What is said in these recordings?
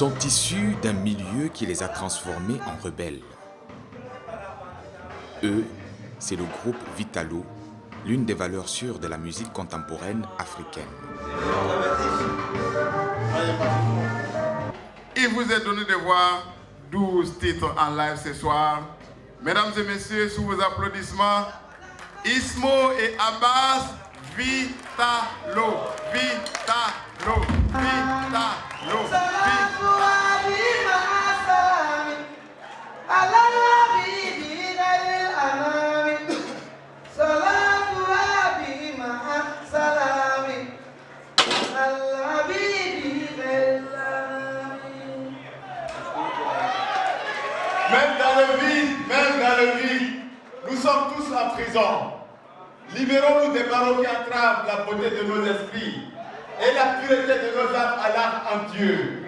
sont issus d'un milieu qui les a transformés en rebelles. Eux, c'est le groupe Vitalo, l'une des valeurs sûres de la musique contemporaine africaine. Il vous est donné de voir 12 titres en live ce soir. Mesdames et messieurs, sous vos applaudissements, Ismo et Abbas, Vitalo, Vitalo, Vitalo, Vitalo. Même dans le vide, nous sommes tous en prison. Libérons-nous des barreaux qui entravent la beauté de nos esprits et la pureté de nos âmes à l'art en Dieu.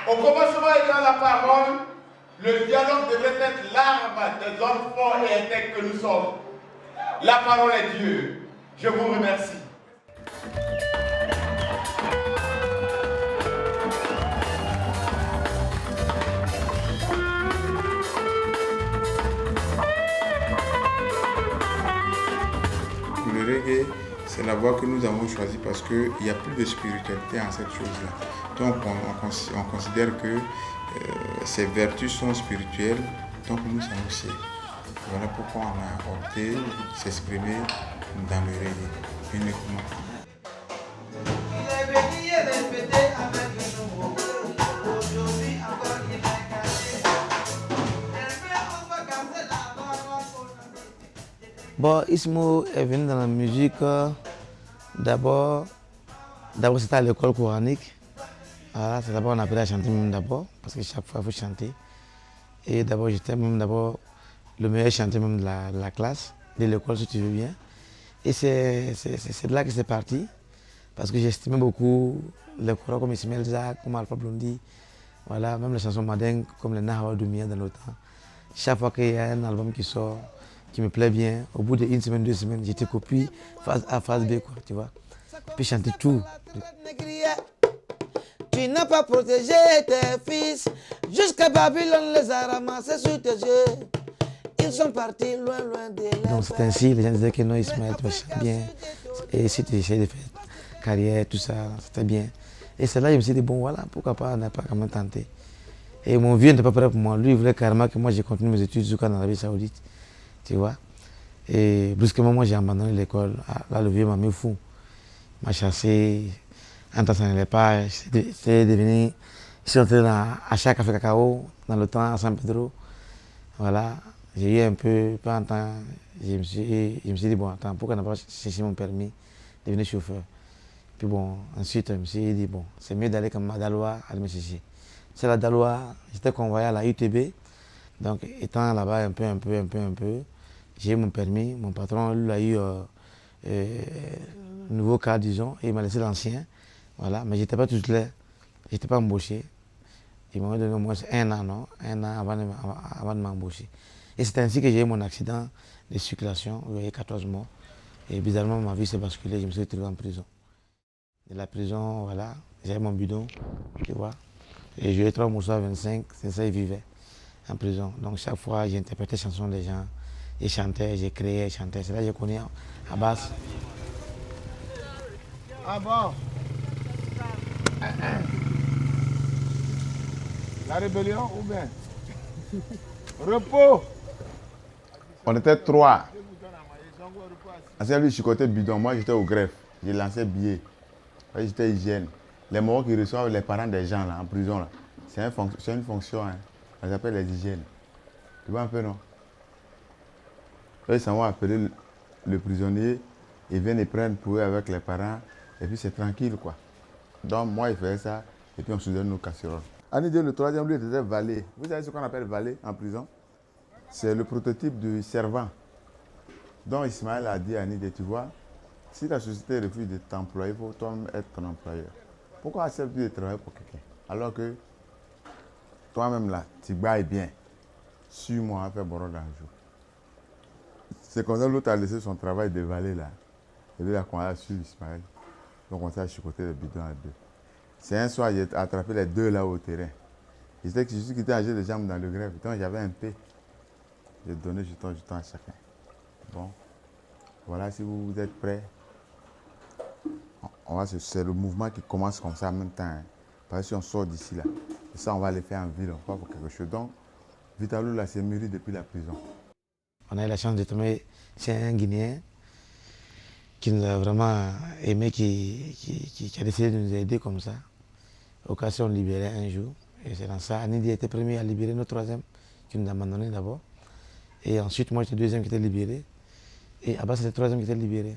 Au commencement étant la parole, le dialogue devrait être l'arme des hommes forts et intègres que nous sommes. La parole est Dieu. Je vous remercie. Le reggae, c'est la voie que nous avons choisie parce qu'il n'y a plus de spiritualité en cette chose-là. Donc on considère que ces vertus sont spirituelles, donc nous sommes aussi. Voilà pourquoi on a opté de s'exprimer dans le reggae uniquement. Bon, Ismo est venu dans la musique d'abord c'était à l'école coranique. Voilà, c'est d'abord on appelait à chanter même d'abord, parce que chaque fois il faut chanter. Et d'abord j'étais même d'abord le meilleur chanteur même de la classe, de l'école si tu veux bien. Et c'est de là que c'est parti, parce que j'estimais beaucoup les choraux comme Ismaël Zak, comme Alpha Blondy, voilà, même les chansons madingues comme les Nahawa Doumia dans le temps. Chaque fois qu'il y a un album qui sort, qui me plaît bien, au bout d'une semaine, 2 semaines, j'étais copie phase A, phase B, quoi, tu vois. Puis chanter tout. Tu n'as pas protégé tes fils, jusqu'à Babylone les a ramassés sur tes yeux. Ils sont partis loin, loin de là. Donc c'est ainsi, les gens disaient que non, Ismaël, tu vas chanter bien. Et si tu essayes de faire carrière, tout ça, c'était bien. Et c'est là que je me suis dit, bon voilà, pourquoi pas, on n'a pas quand même tenté. Et mon vieux n'était pas prêt pour moi. Lui, il voulait carrément que moi je continue mes études jusqu'en Arabie Saoudite. Tu vois. Et brusquement, moi j'ai abandonné l'école. Là, le vieux m'a mis fou. Il m'a chassé. En temps, ça n'allait pas. C'est devenu. Je suis entré à chaque café cacao, dans le temps, à San Pedro. Voilà. J'ai eu un peu en temps. Je me suis dit, bon, attends, pourquoi n'a pas cherché mon permis de devenir chauffeur? Puis bon, ensuite, je me suis dit, bon, c'est mieux d'aller comme à Daloa, aller me chercher. C'est la Daloa, j'étais convoyé à la UTB. Donc, étant là-bas un peu, j'ai eu mon permis. Mon patron, lui, a eu un nouveau cas, disons, et il m'a laissé l'ancien. Voilà, mais je n'étais pas titulaire, je n'étais pas embauché. Il m'a donné au moins 1 an, non? 1 an avant de m'embaucher. Et c'est ainsi que j'ai eu mon accident de circulation, il y a 14 morts. Et bizarrement, ma vie s'est basculée, je me suis retrouvé en prison. De la prison, voilà, j'avais mon bidon, tu vois. Et j'ai eu 3 morceaux à 25, c'est ça, ils vivaient en prison. Donc chaque fois, j'ai interprété les chansons des gens. J'ai chanté, j'ai créé, j'ai chanté. C'est là que j'ai connu Abbas. Ah bon? La rébellion ou bien? Repos! On était 3. Lui, je suis côté bidon. Moi, j'étais au greffe. J'ai lancé billet. J'étais hygiène. Les morts qui reçoivent les parents des gens là, en prison, là, c'est une fonction. Hein. On les appelle les hygiènes. Tu vois un peu, non? Ils s'en vont appeler le prisonnier. Ils viennent les prendre pour eux avec les parents. Et puis c'est tranquille, quoi. Donc, moi, il faisait ça. Et puis, on se donne nos casseroles. Anidé, le troisième, lui, était valet. Vous savez ce qu'on appelle valet en prison? C'est le prototype du servant. Donc, Ismaël a dit à Anidé, tu vois, si la société refuse de t'employer, il faut toi-même être ton employeur. Pourquoi acceptes-tu de travailler pour quelqu'un? Alors que toi-même, là, tu bailles bien. Suis-moi à faire bordeaux d'un jour. C'est comme ça que l'autre a laissé son travail de valet, là. Et lui, il a commencé à suivre Ismaël. Donc, on s'est chicoté le bidon à 2. C'est un soir, j'ai attrapé les deux là au terrain. Je sais que je suis quitté à de jambes dans le grève. Donc j'avais un P. J'ai donné du temps à chacun. Bon, voilà, si vous êtes prêts, c'est le mouvement qui commence comme ça en même temps. Hein. Parce que si on sort d'ici là, et ça on va les faire en ville, on va pour quelque chose. Donc, Vitalou là, c'est mûri depuis la prison. On a eu la chance de tomber chez un Guinéen qui nous a vraiment aimé, qui a décidé de nous aider comme ça. Occasion de libérer un jour. Et c'est dans ça, Anidi était premier à libérer notre troisième, qui nous a abandonné d'abord. Et ensuite, moi, j'étais le deuxième qui était libéré. Et Abbas, c'était le troisième qui était libéré.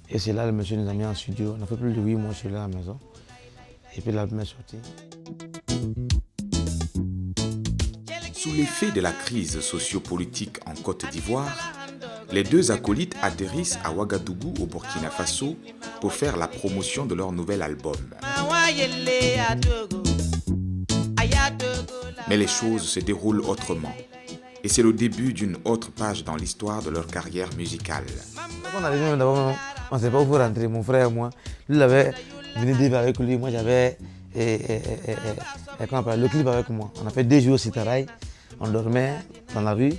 Et c'est là, le monsieur nous a mis en studio. On a fait plus de 8 mois chez lui à la maison. Et puis l'album est sorti. Sous l'effet de la crise sociopolitique en Côte d'Ivoire, les deux acolytes atterrissent à Ouagadougou au Burkina Faso pour faire la promotion de leur nouvel album. Mais les choses se déroulent autrement. Et c'est le début d'une autre page dans l'histoire de leur carrière musicale. Quand on arrive d'abord, on ne sait pas où rentrer, mon frère et moi. Lui, il avait venu vivre avec lui, moi j'avais le clip avec moi. On a fait 2 jours au Sitaraï, on dormait dans la rue.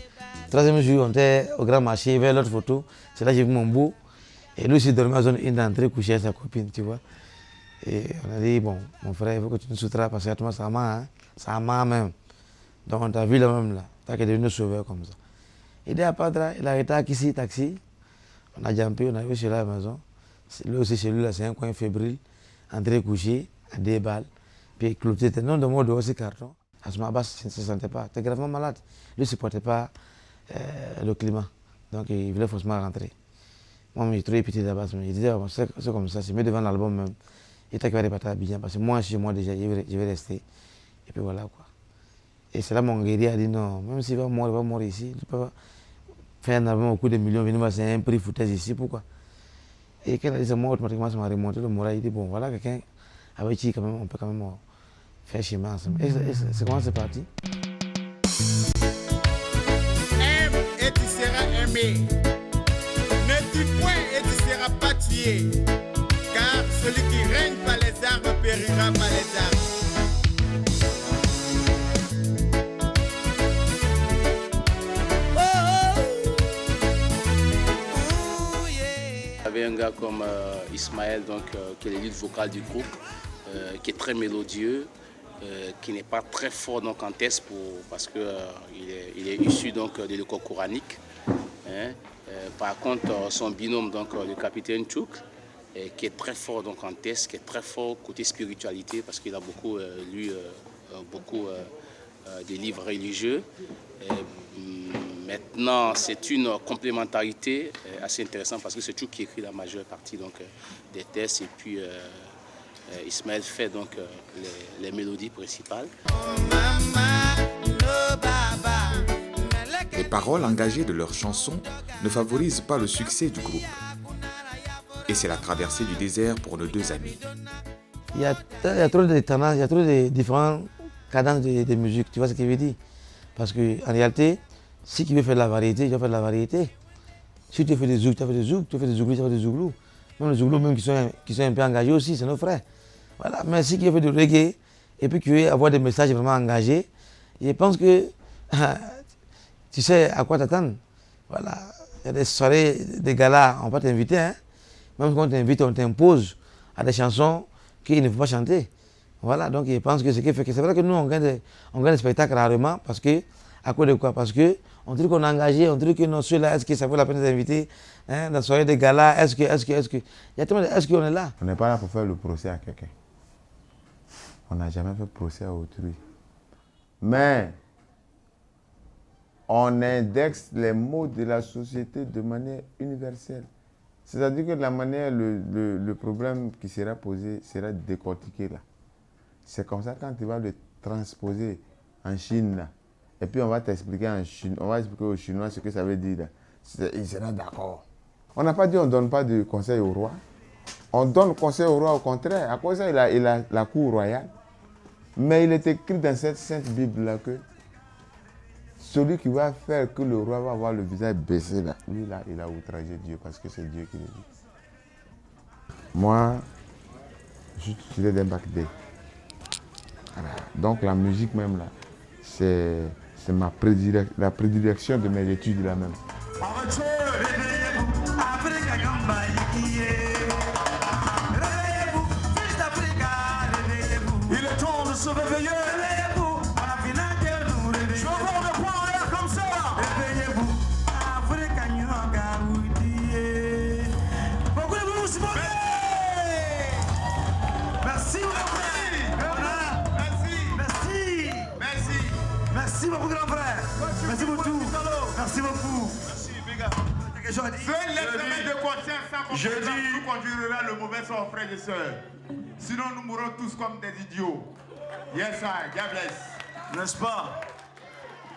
3e jour, on était au grand marché, il y avait l'autre photo. C'est là que j'ai vu mon beau. Et lui aussi dormait à zone 1 d'entrée, couché avec sa copine, tu vois. Et on a dit, bon, mon frère, il faut que tu nous soutiennes parce que ça m'a, hein, ça m'a même. Donc on t'a vu là même là, t'as qu'à devenir sauveur comme ça. Il est à Padra, il a arrêté ici, taxi. On a jumpé, on a vu chez la maison. Lui aussi, chez lui, là, c'est un coin fébrile. Entré couché, à 2 balles. Puis clôturé, c'était non de mot de aussi carton. À ce moment-là, il ne se sentait pas. Il était gravement malade. Lui ne supportait pas le climat. Donc il voulait forcément rentrer. Moi, j'ai trouvé pitié d'Abbas. Il disait, oh, c'est comme ça, c'est mieux devant l'album même. Il était qu'il va repartir bien. Parce que moi, chez moi déjà, je vais rester. Et puis voilà quoi. Et c'est là mon guerrier a dit non, même s'il va mourir ici. Il peut faire un album au coût de millions, venir voir, c'est un prix foutaise ici, pourquoi? Et quand il a dit ça, moi, automatiquement, ça m'a remonté le moral. Il dit bon, voilà quelqu'un avec qui quand même, on peut quand même faire chemin ensemble. Et c'est comment c'est parti? Aime et tu seras aimé. Ne tue point et tu seras pas tué. Car celui qui règne par les armes périra par les armes. Il y avait un gars comme Ismaël, donc, qui est le lead vocal du groupe, qui est très mélodieux, qui n'est pas très fort donc, en test parce qu'il il est issu donc, de l'école coranique. Hein. Par contre, son binôme, donc, le capitaine Tchouk, qui est très fort donc, en test, qui est très fort côté spiritualité parce qu'il a beaucoup lu des livres religieux. Maintenant, c'est une complémentarité assez intéressante parce que c'est Tchouk qui écrit la majeure partie donc, des tests et puis Ismaël fait donc les mélodies principales. Les paroles engagées de leurs chansons ne favorisent pas le succès du groupe. Et c'est la traversée du désert pour nos deux amis. Il y a trop de tendances, il y a trop de différentes cadences de musique, tu vois ce que je veux dire? Parce qu'en réalité, si tu veux faire de la variété, tu vas faire de la variété. Si tu fais des zouglous, tu fais des zouglous, tu fais des zouglous, tu fais des zouglous. Même les zouglous même qui sont un peu engagés aussi, c'est nos frères. Voilà. Mais si tu veux faire du reggae et puis tu veux avoir des messages vraiment engagés, je pense que tu sais à quoi t'attendre. Voilà. Il y a des soirées, des galas, on va t'inviter. Hein? Même quand on t'invite, on t'impose à des chansons qu'il ne faut pas chanter. Voilà, donc je pense que ce qui fait que c'est vrai que nous on gagne des spectacles rarement parce que, à cause de quoi? Parce qu'on dit qu'on est engagé, on dit que non, ceux-là, est-ce que ça vaut la peine d'inviter hein, dans la soirée des galas, est-ce que. Il y a tellement de est-ce qu'on est là? On n'est pas là pour faire le procès à quelqu'un. On n'a jamais fait procès à autrui. Mais on indexe les mots de la société de manière universelle. C'est-à-dire que de la manière, le problème qui sera posé sera décortiqué là. C'est comme ça quand tu vas le transposer en Chine là. Et puis on va t'expliquer en Chine, on va expliquer aux Chinois ce que ça veut dire là. Ils seront d'accord. On n'a pas dit on ne donne pas de conseil au roi. On donne conseil au roi au contraire. À cause de ça, il a la cour royale. Mais il est écrit dans cette sainte Bible là que celui qui va faire que le roi va avoir le visage baissé là, lui là, il a outragé Dieu parce que c'est Dieu qui le dit. Moi, Je suis titulaire d'un bac D. Voilà. Donc la musique même là, c'est la prédilection de mes études là même. Il est temps de se réveiller. Je veux voir le point en l'air comme ça. Réveillez-vous. Beaucoup de vous, s'il vous plaît. Merci, mon frère. Merci. Merci, mon grand frère. Merci beaucoup. Merci beaucoup. Seul l'examen de conscience sans compétence nous conduira le mauvais sort, frères et sœurs. Sinon, nous mourrons tous comme des idiots. Yes, sir. God bless. N'est-ce pas?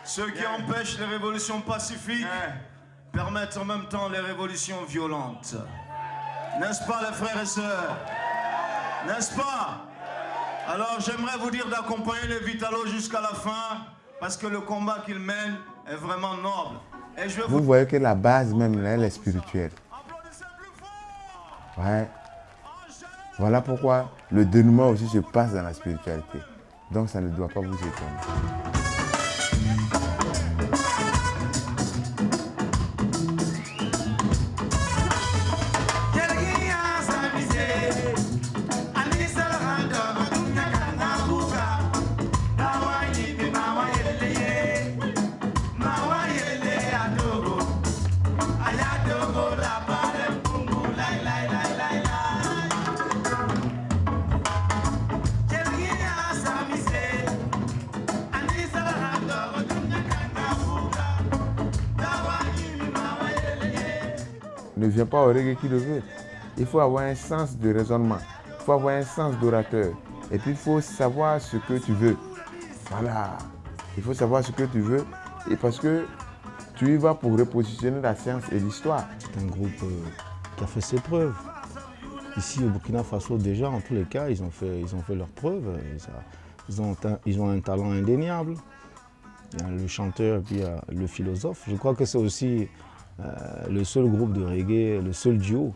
Ceux qui empêchent les révolutions pacifiques permettent en même temps les révolutions violentes. N'est-ce pas, les frères et sœurs? N'est-ce pas? Alors, j'aimerais vous dire d'accompagner les Vitalos jusqu'à la fin, parce que le combat qu'ils mènent est vraiment noble. Et je vais Vous voyez que la base même, là, elle est spirituelle. Ouais. Voilà pourquoi le dénouement aussi se passe dans la spiritualité. Donc ça ne doit pas vous étonner. Ne vient pas au reggae qui le veut. Il faut avoir un sens de raisonnement, il faut avoir un sens d'orateur. Et puis il faut savoir ce que tu veux. Voilà. Il faut savoir ce que tu veux. Et parce que tu y vas pour repositionner la science et l'histoire. C'est un groupe qui a fait ses preuves. Ici au Burkina Faso déjà, en tous les cas, ils ont fait leurs preuves. Ils ont un talent indéniable. Il y a le chanteur et puis il y a le philosophe. Je crois que c'est aussi le seul groupe de reggae, le seul duo.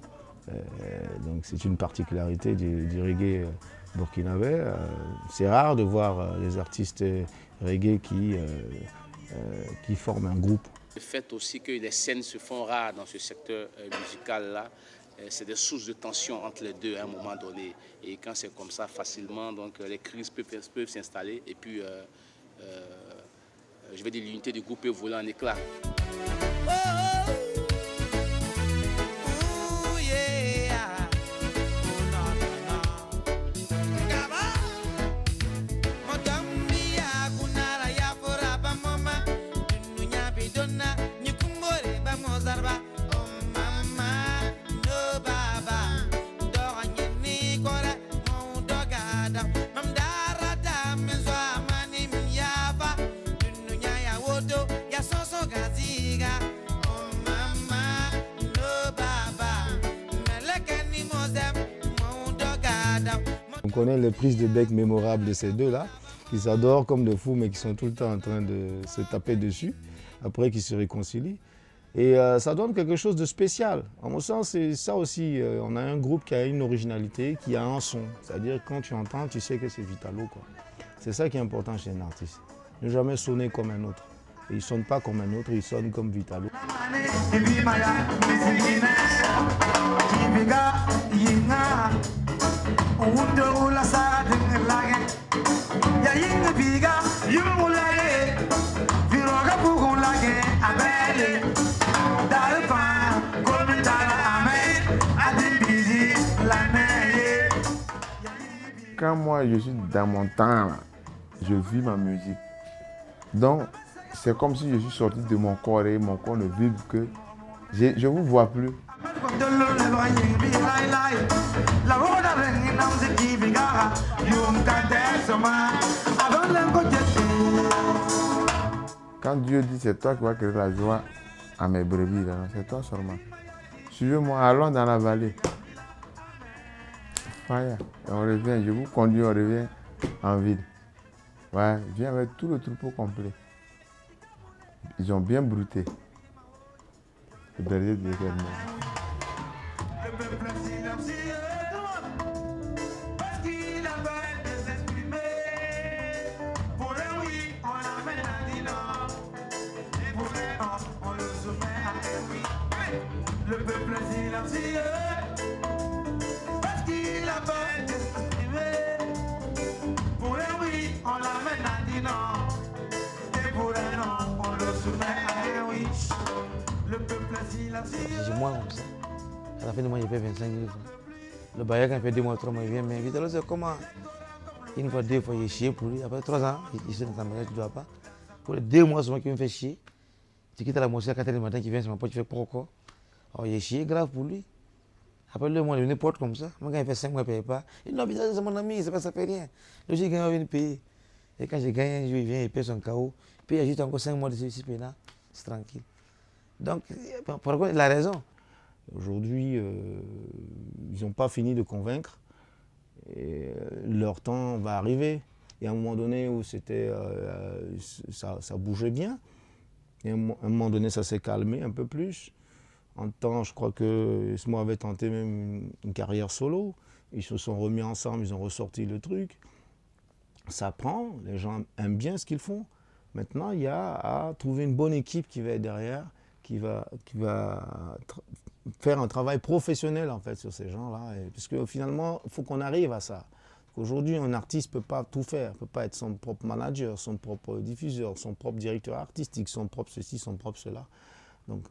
Donc c'est une particularité du reggae burkinabé. C'est rare de voir des artistes reggae qui forment un groupe. Le fait aussi que les scènes se font rares dans ce secteur musical-là, c'est des sources de tension entre les deux à un moment donné. Et quand c'est comme ça, facilement, donc les crises peuvent s'installer. Et puis, je vais dire, l'unité du groupe peut voler en éclats. On connaît les prises de bec mémorables de ces deux-là, qui s'adorent comme des fous, mais qui sont tout le temps en train de se taper dessus, après qu'ils se réconcilient. Et ça donne quelque chose de spécial. À mon sens, c'est ça aussi. On a un groupe qui a une originalité, qui a un son. C'est-à-dire quand tu entends, tu sais que c'est Vitalo, quoi. C'est ça qui est important chez un artiste. Ne jamais sonner comme un autre. Et ils ne sonnent pas comme un autre, ils sonnent comme Vitalo. Quand moi je suis dans mon temps, là, je vis ma musique. Donc c'est comme si je suis sorti de mon corps et mon corps ne vibre que je ne vous vois plus. Quand Dieu dit c'est toi qui vas créer la joie à mes brebis, c'est toi seulement. Suivez-moi, allons dans la vallée. Fire. Et on revient, je vous conduis, on revient en ville. Ouais, viens avec tout le troupeau complet. Ils ont bien brouté. Le berger de l'Éternel. Parce qu'il a peur de s'exprimer. Pour un oui, on l'amène à dire non. Et pour un non, on le soumet à un oui. Le peuple est silencieux. C'est moi comme ça. À la fin du mois, il paie 25 000 francs. Le bailleur, quand il fait 2 mois, 3 mois, il vient m'inviter. Alors, c'est comment? Une fois, 2 fois, il est chié pour lui. Après 3 ans, il se dans ta maison, tu ne dois pas. Pour les 2 mois, c'est moi qui me fait chier. Tu quittes la mosquée à 4h du matin, qui vient sur ma porte, tu fais pourquoi? Alors, il est chié, grave pour lui. Après le mois, il est n'importe comme ça. Moi, quand il fait 5 mois, il ne paye pas. Il dit non, c'est mon ami, ça ne fait rien. Le jour, il gagne, il vient payer. Et quand j'ai gagné un jour, il vient, il paye son KO. Puis il ajoute encore 5 mois de service pénal. C'est tranquille. Donc, pourquoi il a raison? Aujourd'hui, ils n'ont pas fini de convaincre. Et leur temps va arriver. Et à un moment donné où c'était, ça bougeait bien. Et à un moment donné, ça s'est calmé un peu plus. En temps, je crois que Ismo avait tenté même une carrière solo. Ils se sont remis ensemble, ils ont ressorti le truc. Ça prend, les gens aiment bien ce qu'ils font. Maintenant, il y a à trouver une bonne équipe qui va être derrière, qui va faire un travail professionnel en fait sur ces gens-là. Parce que finalement, il faut qu'on arrive à ça. Aujourd'hui, un artiste ne peut pas tout faire, ne peut pas être son propre manager, son propre diffuseur, son propre directeur artistique, son propre ceci, son propre cela. Donc,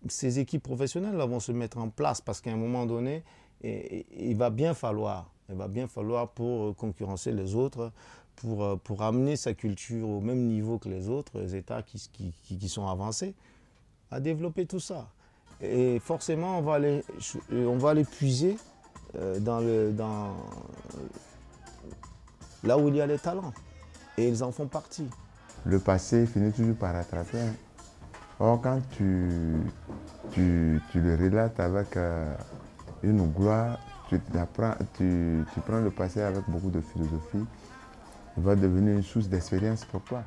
ces équipes professionnelles là, vont se mettre en place parce qu'à un moment donné, il va bien falloir pour concurrencer les autres, pour amener sa culture au même niveau que les autres États qui sont avancés, à développer tout ça. Et forcément, on va aller puiser là où il y a les talents. Et ils en font partie. Le passé finit toujours par rattraper. Or, quand tu le relates avec une gloire, tu prends le passé avec beaucoup de philosophie, il va devenir une source d'expérience pour toi.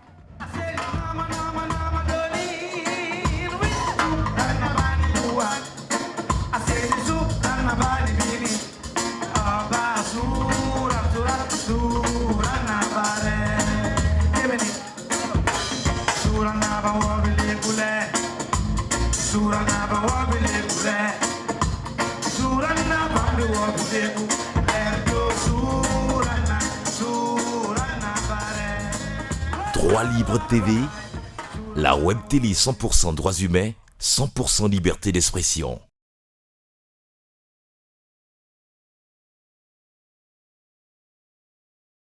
Droit Libre TV, la web télé 100% droits humains, 100% liberté d'expression.